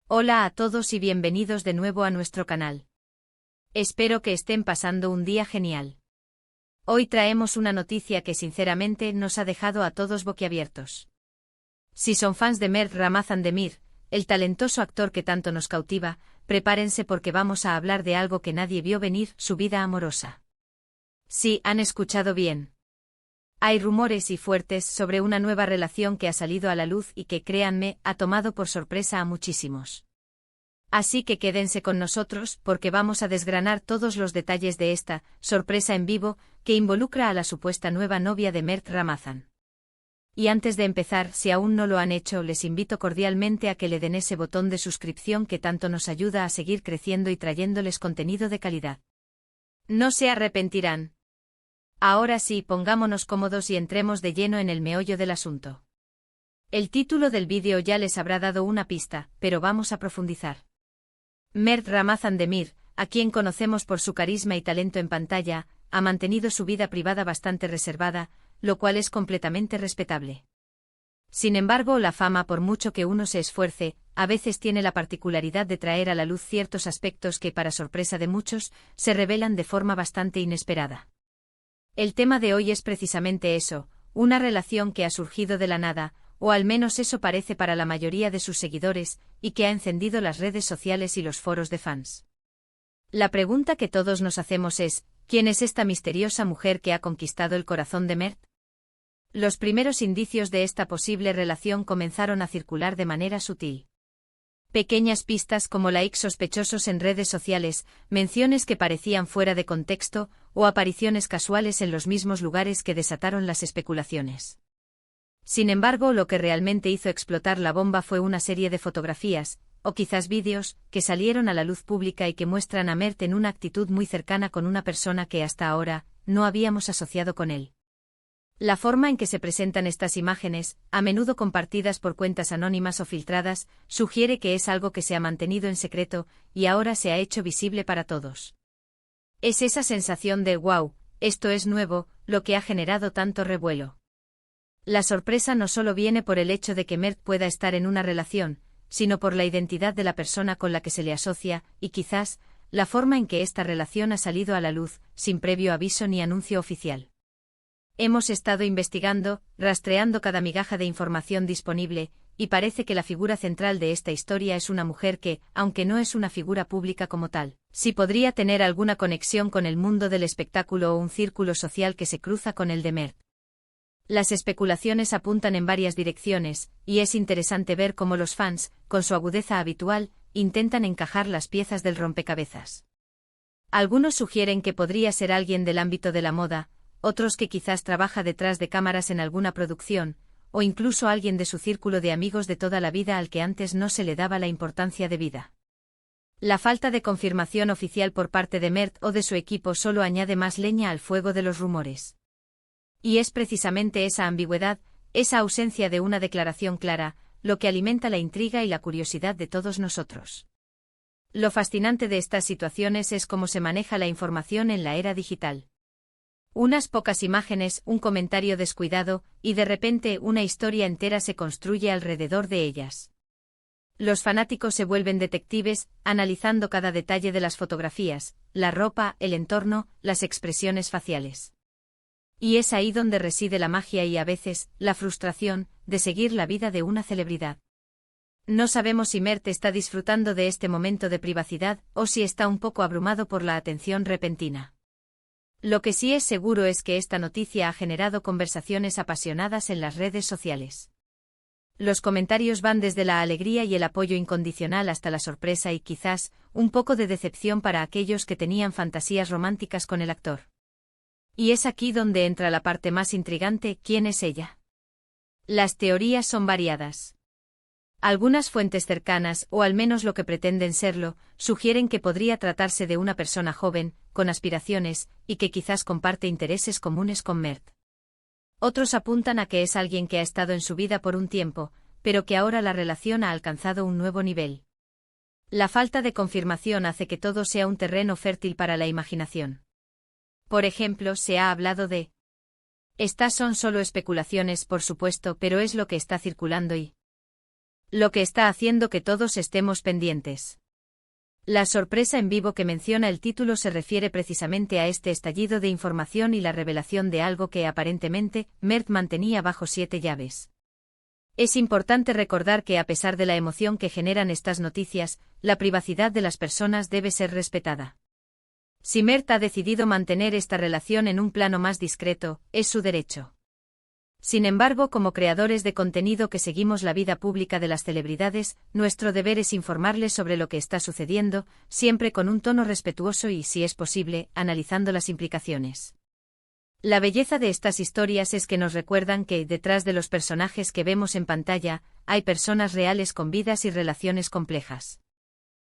Hola a todos y bienvenidos de nuevo a nuestro canal. Espero que estén pasando un día genial. Hoy traemos una noticia que sinceramente nos ha dejado a todos boquiabiertos. Si son fans de Mert Ramazan Demir, el talentoso actor que tanto nos cautiva, prepárense porque vamos a hablar de algo que nadie vio venir, su vida amorosa. Sí, han escuchado bien. Hay rumores y fuertes sobre una nueva relación que ha salido a la luz y que, créanme, ha tomado por sorpresa a muchísimos. Así que quédense con nosotros porque vamos a desgranar todos los detalles de esta sorpresa en vivo que involucra a la supuesta nueva novia de Mert Ramazan. Y antes de empezar, si aún no lo han hecho, les invito cordialmente a que le den ese botón de suscripción que tanto nos ayuda a seguir creciendo y trayéndoles contenido de calidad. No se arrepentirán. Ahora sí, pongámonos cómodos y entremos de lleno en el meollo del asunto. El título del vídeo ya les habrá dado una pista, pero vamos a profundizar. Mert Ramazan Demir, a quien conocemos por su carisma y talento en pantalla, ha mantenido su vida privada bastante reservada, lo cual es completamente respetable. Sin embargo, la fama, por mucho que uno se esfuerce, a veces tiene la particularidad de traer a la luz ciertos aspectos que, para sorpresa de muchos, se revelan de forma bastante inesperada. El tema de hoy es precisamente eso, una relación que ha surgido de la nada, o al menos eso parece para la mayoría de sus seguidores, y que ha encendido las redes sociales y los foros de fans. La pregunta que todos nos hacemos es, ¿quién es esta misteriosa mujer que ha conquistado el corazón de Mert? Los primeros indicios de esta posible relación comenzaron a circular de manera sutil. Pequeñas pistas como likes sospechosos en redes sociales, menciones que parecían fuera de contexto, o apariciones casuales en los mismos lugares que desataron las especulaciones. Sin embargo, lo que realmente hizo explotar la bomba fue una serie de fotografías, o quizás vídeos, que salieron a la luz pública y que muestran a Mert en una actitud muy cercana con una persona que hasta ahora no habíamos asociado con él. La forma en que se presentan estas imágenes, a menudo compartidas por cuentas anónimas o filtradas, sugiere que es algo que se ha mantenido en secreto y ahora se ha hecho visible para todos. Es esa sensación de «wow, esto es nuevo», lo que ha generado tanto revuelo. La sorpresa no solo viene por el hecho de que Mert pueda estar en una relación, sino por la identidad de la persona con la que se le asocia, y quizás, la forma en que esta relación ha salido a la luz, sin previo aviso ni anuncio oficial. Hemos estado investigando, rastreando cada migaja de información disponible, y parece que la figura central de esta historia es una mujer que, aunque no es una figura pública como tal, sí podría tener alguna conexión con el mundo del espectáculo o un círculo social que se cruza con el de Mert. Las especulaciones apuntan en varias direcciones, y es interesante ver cómo los fans, con su agudeza habitual, intentan encajar las piezas del rompecabezas. Algunos sugieren que podría ser alguien del ámbito de la moda, otros que quizás trabaja detrás de cámaras en alguna producción, o incluso alguien de su círculo de amigos de toda la vida al que antes no se le daba la importancia debida. La falta de confirmación oficial por parte de Mert o de su equipo solo añade más leña al fuego de los rumores. Y es precisamente esa ambigüedad, esa ausencia de una declaración clara, lo que alimenta la intriga y la curiosidad de todos nosotros. Lo fascinante de estas situaciones es cómo se maneja la información en la era digital. Unas pocas imágenes, un comentario descuidado, y de repente una historia entera se construye alrededor de ellas. Los fanáticos se vuelven detectives, analizando cada detalle de las fotografías, la ropa, el entorno, las expresiones faciales. Y es ahí donde reside la magia y a veces, la frustración, de seguir la vida de una celebridad. No sabemos si Mert está disfrutando de este momento de privacidad o si está un poco abrumado por la atención repentina. Lo que sí es seguro es que esta noticia ha generado conversaciones apasionadas en las redes sociales. Los comentarios van desde la alegría y el apoyo incondicional hasta la sorpresa y quizás, un poco de decepción para aquellos que tenían fantasías románticas con el actor. Y es aquí donde entra la parte más intrigante: ¿quién es ella? Las teorías son variadas. Algunas fuentes cercanas, o al menos lo que pretenden serlo, sugieren que podría tratarse de una persona joven, con aspiraciones, y que quizás comparte intereses comunes con Mert. Otros apuntan a que es alguien que ha estado en su vida por un tiempo, pero que ahora la relación ha alcanzado un nuevo nivel. La falta de confirmación hace que todo sea un terreno fértil para la imaginación. Por ejemplo, se ha hablado de... Estas son solo especulaciones, por supuesto, pero es lo que está circulando y... lo que está haciendo que todos estemos pendientes. La sorpresa en vivo que menciona el título se refiere precisamente a este estallido de información y la revelación de algo que aparentemente Mert mantenía bajo 7 llaves. Es importante recordar que a pesar de la emoción que generan estas noticias, la privacidad de las personas debe ser respetada. Si Mert ha decidido mantener esta relación en un plano más discreto, es su derecho. Sin embargo, como creadores de contenido que seguimos la vida pública de las celebridades, nuestro deber es informarles sobre lo que está sucediendo, siempre con un tono respetuoso y, si es posible, analizando las implicaciones. La belleza de estas historias es que nos recuerdan que, detrás de los personajes que vemos en pantalla, hay personas reales con vidas y relaciones complejas.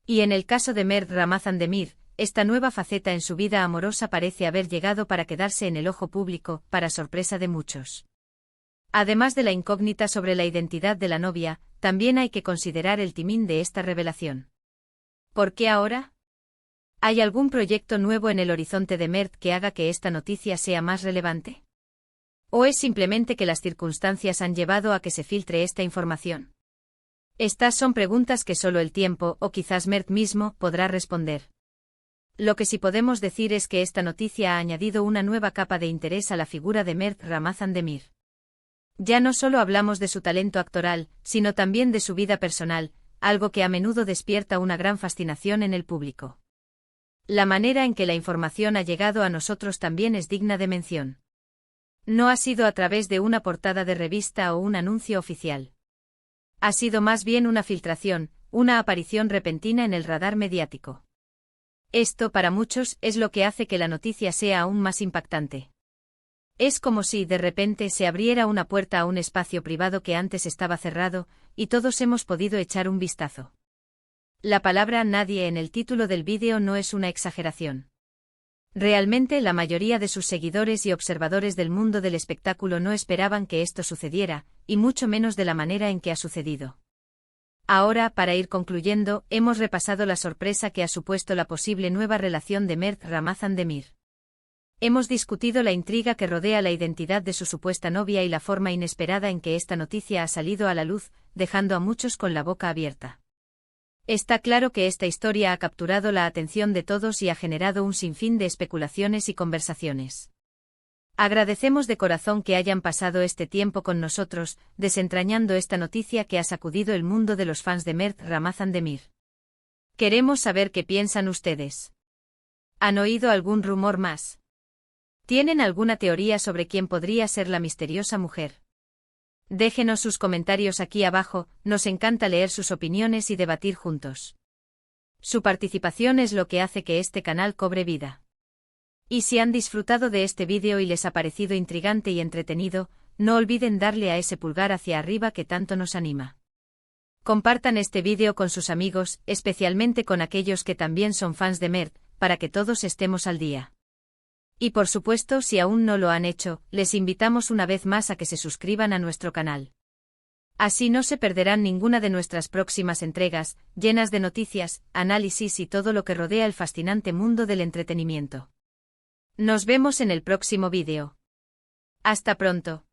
Y en el caso de Mert Ramazan Demir, esta nueva faceta en su vida amorosa parece haber llegado para quedarse en el ojo público, para sorpresa de muchos. Además de la incógnita sobre la identidad de la novia, también hay que considerar el timing de esta revelación. ¿Por qué ahora? ¿Hay algún proyecto nuevo en el horizonte de Mert que haga que esta noticia sea más relevante? ¿O es simplemente que las circunstancias han llevado a que se filtre esta información? Estas son preguntas que solo el tiempo, o quizás Mert mismo, podrá responder. Lo que sí podemos decir es que esta noticia ha añadido una nueva capa de interés a la figura de Mert Ramazan Demir. Ya no solo hablamos de su talento actoral, sino también de su vida personal, algo que a menudo despierta una gran fascinación en el público. La manera en que la información ha llegado a nosotros también es digna de mención. No ha sido a través de una portada de revista o un anuncio oficial. Ha sido más bien una filtración, una aparición repentina en el radar mediático. Esto, para muchos, es lo que hace que la noticia sea aún más impactante. Es como si, de repente, se abriera una puerta a un espacio privado que antes estaba cerrado, y todos hemos podido echar un vistazo. La palabra nadie en el título del vídeo no es una exageración. Realmente la mayoría de sus seguidores y observadores del mundo del espectáculo no esperaban que esto sucediera, y mucho menos de la manera en que ha sucedido. Ahora, para ir concluyendo, hemos repasado la sorpresa que ha supuesto la posible nueva relación de Mert Ramazan Demir. Hemos discutido la intriga que rodea la identidad de su supuesta novia y la forma inesperada en que esta noticia ha salido a la luz, dejando a muchos con la boca abierta. Está claro que esta historia ha capturado la atención de todos y ha generado un sinfín de especulaciones y conversaciones. Agradecemos de corazón que hayan pasado este tiempo con nosotros, desentrañando esta noticia que ha sacudido el mundo de los fans de Mert Ramazan Demir. Queremos saber qué piensan ustedes. ¿Han oído algún rumor más? ¿Tienen alguna teoría sobre quién podría ser la misteriosa mujer? Déjenos sus comentarios aquí abajo, nos encanta leer sus opiniones y debatir juntos. Su participación es lo que hace que este canal cobre vida. Y si han disfrutado de este vídeo y les ha parecido intrigante y entretenido, no olviden darle a ese pulgar hacia arriba que tanto nos anima. Compartan este vídeo con sus amigos, especialmente con aquellos que también son fans de Mert, para que todos estemos al día. Y por supuesto, si aún no lo han hecho, les invitamos una vez más a que se suscriban a nuestro canal. Así no se perderán ninguna de nuestras próximas entregas, llenas de noticias, análisis y todo lo que rodea el fascinante mundo del entretenimiento. Nos vemos en el próximo vídeo. Hasta pronto.